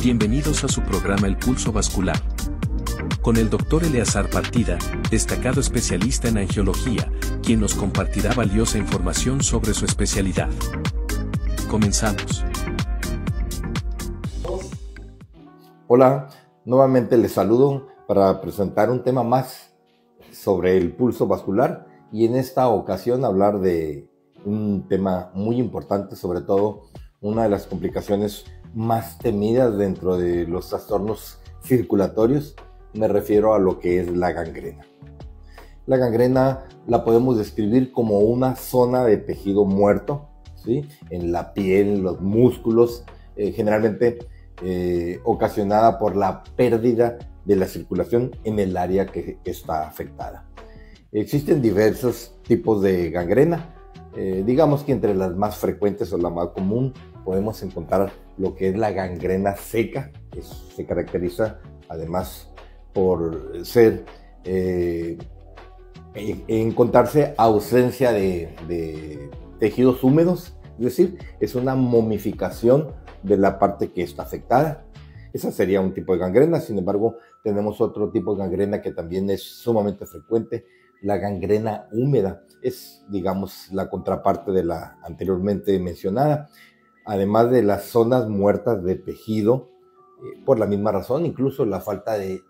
Bienvenidos a su programa El Pulso Vascular, con el Dr. Eleazar Partida, destacado especialista en angiología, quien nos compartirá valiosa información sobre su especialidad. Comenzamos. Hola, nuevamente les saludo para presentar un tema más sobre el pulso vascular y en esta ocasión hablar de un tema muy importante, sobre todo una de las complicaciones más temidas dentro de los trastornos circulatorios. Me refiero a lo que es la gangrena. La gangrena la podemos describir como una zona de tejido muerto, ¿sí? En la piel, en los músculos, generalmente ocasionada por la pérdida de la circulación en el área que está afectada. Existen diversos tipos de gangrena. Digamos que entre las más frecuentes o la más común podemos encontrar lo que es la gangrena seca, que se caracteriza además por ser encontrarse ausencia de tejidos húmedos, es decir, es una momificación de la parte que está afectada. Esa sería un tipo de gangrena. Sin embargo, tenemos otro tipo de gangrena que también es sumamente frecuente, la gangrena húmeda. Es, digamos, la contraparte de la anteriormente mencionada. Además de las zonas muertas de tejido, por la misma razón, incluso la falta de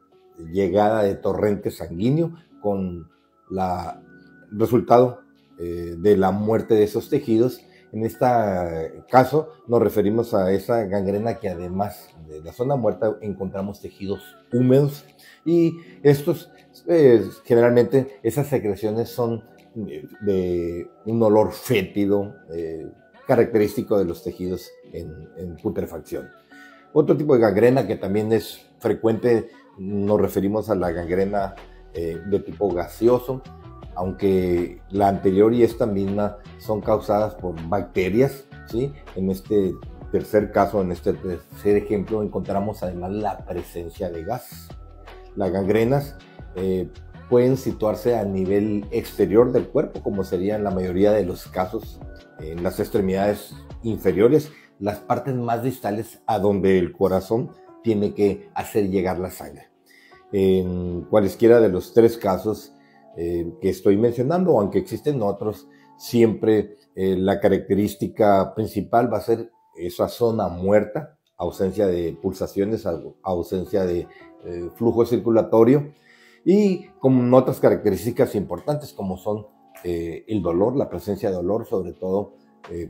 llegada de torrente sanguíneo con la resultado de la muerte de esos tejidos. En este caso nos referimos a esa gangrena que además de la zona muerta encontramos tejidos húmedos y estos generalmente esas secreciones son de un olor fétido característico de los tejidos en putrefacción. Otro tipo de gangrena que también es frecuente, nos referimos a la gangrena de tipo gaseoso, aunque la anterior y esta misma son causadas por bacterias, ¿sí? En este tercer caso, en este tercer ejemplo, encontramos además la presencia de gas. Las gangrenas pueden situarse a nivel exterior del cuerpo, como sería en la mayoría de los casos en las extremidades inferiores, las partes más distales a donde el corazón tiene que hacer llegar la sangre. En cualesquiera de los tres casos que estoy mencionando, aunque existen otros, siempre la característica principal va a ser esa zona muerta, ausencia de pulsaciones, ausencia de flujo circulatorio y con otras características importantes como son el dolor, la presencia de dolor, sobre todo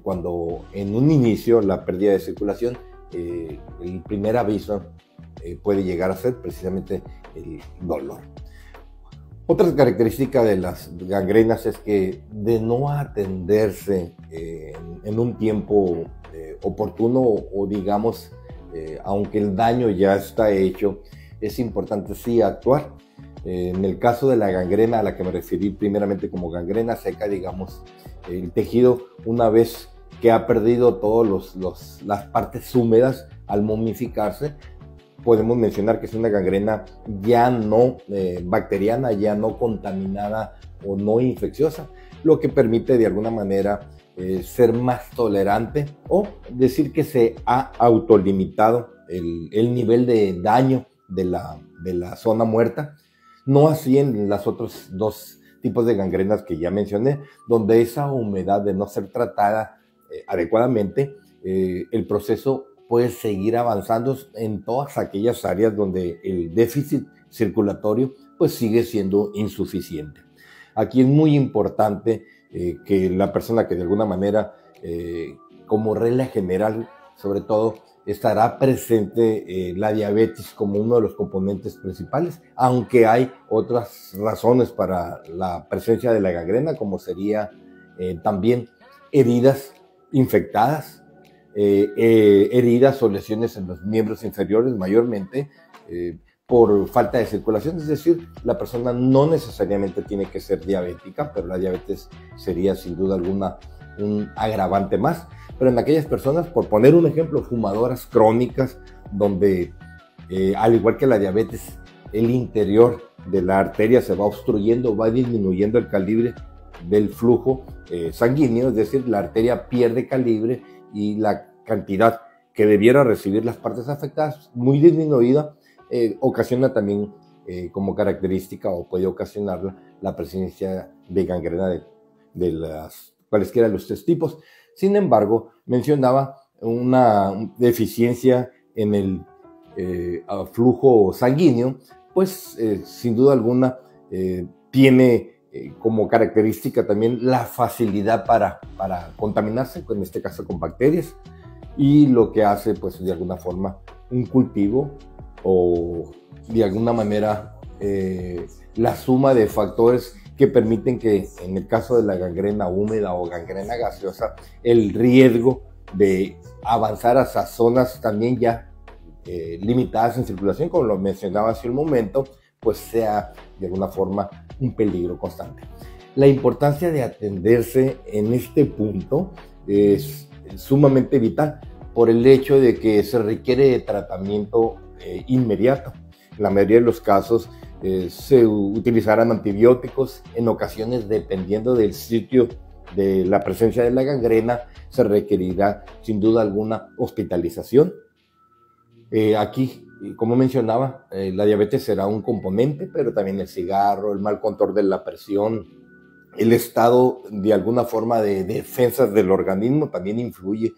cuando en un inicio la pérdida de circulación, el primer aviso puede llegar a ser precisamente el dolor. Otra característica de las gangrenas es que de no atenderse en un tiempo oportuno o digamos, aunque el daño ya está hecho, es importante sí actuar. En el caso de la gangrena a la que me referí primeramente como gangrena seca, digamos, el tejido una vez que ha perdido todas las partes húmedas al momificarse, podemos mencionar que es una gangrena ya no bacteriana, ya no contaminada o no infecciosa, lo que permite de alguna manera ser más tolerante o decir que se ha autolimitado el nivel de daño de la zona muerta. No así en los otros dos tipos de gangrenas que ya mencioné, donde esa humedad de no ser tratada adecuadamente, el proceso puede seguir avanzando en todas aquellas áreas donde el déficit circulatorio pues sigue siendo insuficiente. Aquí es muy importante que la persona que de alguna manera, como regla general, sobre todo, estará presente la diabetes como uno de los componentes principales, aunque hay otras razones para la presencia de la gangrena, como sería también heridas infectadas, heridas o lesiones en los miembros inferiores mayormente por falta de circulación, es decir, la persona no necesariamente tiene que ser diabética, pero la diabetes sería sin duda alguna un agravante más. Pero en aquellas personas, por poner un ejemplo, fumadoras crónicas, donde al igual que la diabetes, el interior de la arteria se va obstruyendo, va disminuyendo el calibre del flujo sanguíneo, es decir, la arteria pierde calibre y la cantidad que debiera recibir las partes afectadas, muy disminuida, ocasiona también como característica o puede ocasionar la presencia de gangrena de las cualesquiera de los tres tipos. Sin embargo, mencionaba una deficiencia en el flujo sanguíneo, pues sin duda alguna tiene como característica también la facilidad para contaminarse, en este caso con bacterias, y lo que hace pues de alguna forma un cultivo o de alguna manera la suma de factores que permiten que en el caso de la gangrena húmeda o gangrena gaseosa el riesgo de avanzar hacia zonas también ya limitadas en circulación, como lo mencionaba hace un momento, pues sea de alguna forma un peligro constante. La importancia de atenderse en este punto es sumamente vital por el hecho de que se requiere de tratamiento inmediato. En la mayoría de los casos se utilizarán antibióticos, en ocasiones dependiendo del sitio de la presencia de la gangrena se requerirá sin duda alguna hospitalización. Aquí, como mencionaba, la diabetes será un componente, pero también el cigarro, el mal control de la presión, el estado de alguna forma de defensas del organismo también influye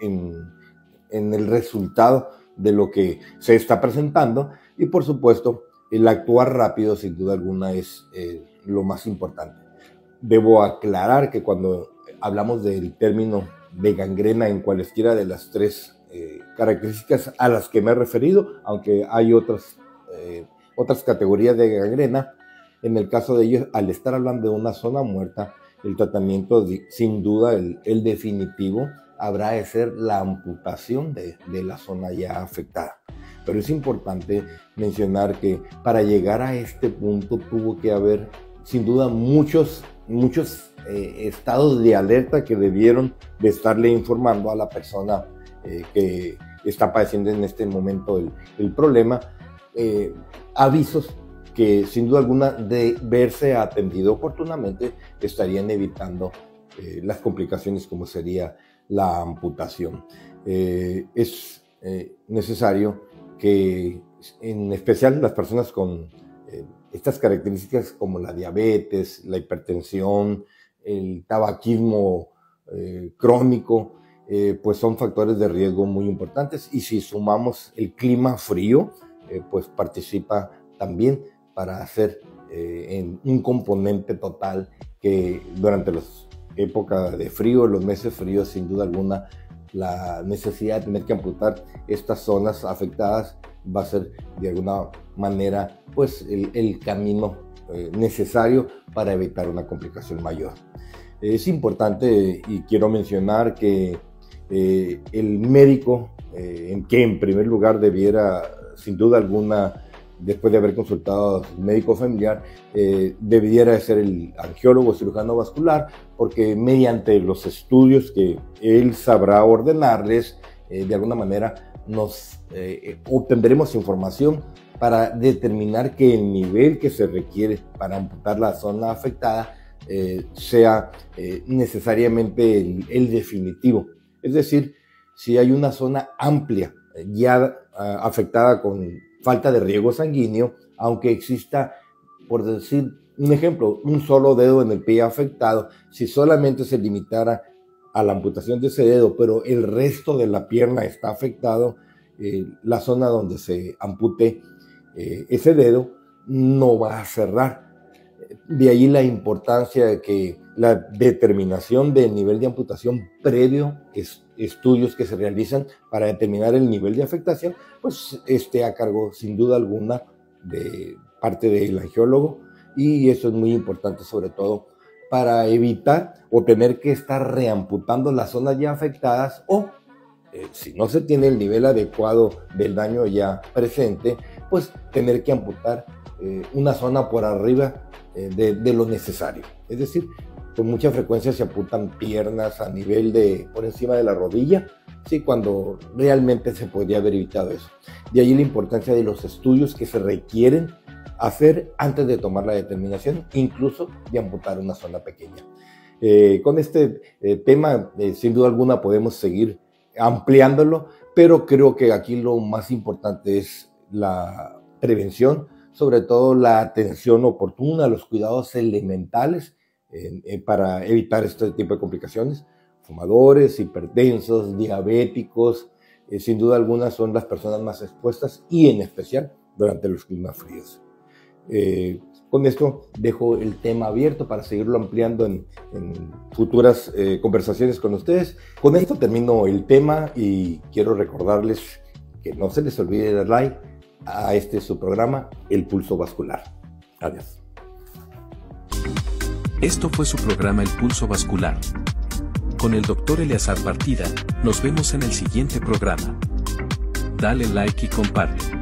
en el resultado de lo que se está presentando, y por supuesto el actuar rápido sin duda alguna es lo más importante. Debo aclarar que cuando hablamos del término de gangrena en cualesquiera de las tres características a las que me he referido, aunque hay otras categorías de gangrena, en el caso de ellos, al estar hablando de una zona muerta, el tratamiento sin duda, el definitivo, habrá de ser la amputación de la zona ya afectada. Pero es importante mencionar que para llegar a este punto tuvo que haber sin duda muchos estados de alerta que debieron de estarle informando a la persona que está padeciendo en este momento el problema, avisos que sin duda alguna de verse atendido oportunamente estarían evitando las complicaciones como sería la amputación. Es necesario que en especial las personas con estas características como la diabetes, la hipertensión, el tabaquismo crónico, pues son factores de riesgo muy importantes, y si sumamos el clima frío, pues participa también para hacer en un componente total que durante las épocas de frío, los meses fríos, sin duda alguna, la necesidad de tener que amputar estas zonas afectadas va a ser de alguna manera pues el camino necesario para evitar una complicación mayor. Es importante y quiero mencionar que el médico que en primer lugar debiera, sin duda alguna, después de haber consultado a su médico familiar, debiera ser el angiólogo cirujano vascular, porque mediante los estudios que él sabrá ordenarles, de alguna manera nos obtendremos información para determinar que el nivel que se requiere para amputar la zona afectada sea necesariamente el definitivo. Es decir, si hay una zona amplia ya afectada con falta de riego sanguíneo, aunque exista, por decir un ejemplo, un solo dedo en el pie afectado, si solamente se limitara a la amputación de ese dedo, pero el resto de la pierna está afectado, la zona donde se ampute ese dedo no va a cerrar. De ahí la importancia de que la determinación del nivel de amputación previo, estudios que se realizan para determinar el nivel de afectación, pues esté a cargo sin duda alguna de parte del angiólogo, y eso es muy importante sobre todo para evitar o tener que estar reamputando las zonas ya afectadas, o si no se tiene el nivel adecuado del daño ya presente, pues tener que amputar una zona por arriba de lo necesario. Es decir, con mucha frecuencia se amputan piernas a nivel por encima de la rodilla, ¿sí? Cuando realmente se podría haber evitado eso. De ahí la importancia de los estudios que se requieren hacer antes de tomar la determinación, incluso de amputar una zona pequeña. Con este tema, sin duda alguna, podemos seguir ampliándolo, pero creo que aquí lo más importante es la prevención, sobre todo la atención oportuna, los cuidados elementales para evitar este tipo de complicaciones. Fumadores, hipertensos, diabéticos, sin duda alguna son las personas más expuestas y en especial durante los climas fríos. Con esto dejo el tema abierto para seguirlo ampliando en futuras conversaciones con ustedes. Con esto termino el tema y quiero recordarles que no se les olvide dar like a su programa, El Pulso Vascular. Adiós. Esto fue su programa El Pulso Vascular. Con el Dr. Eleazar Partida, nos vemos en el siguiente programa. Dale like y comparte.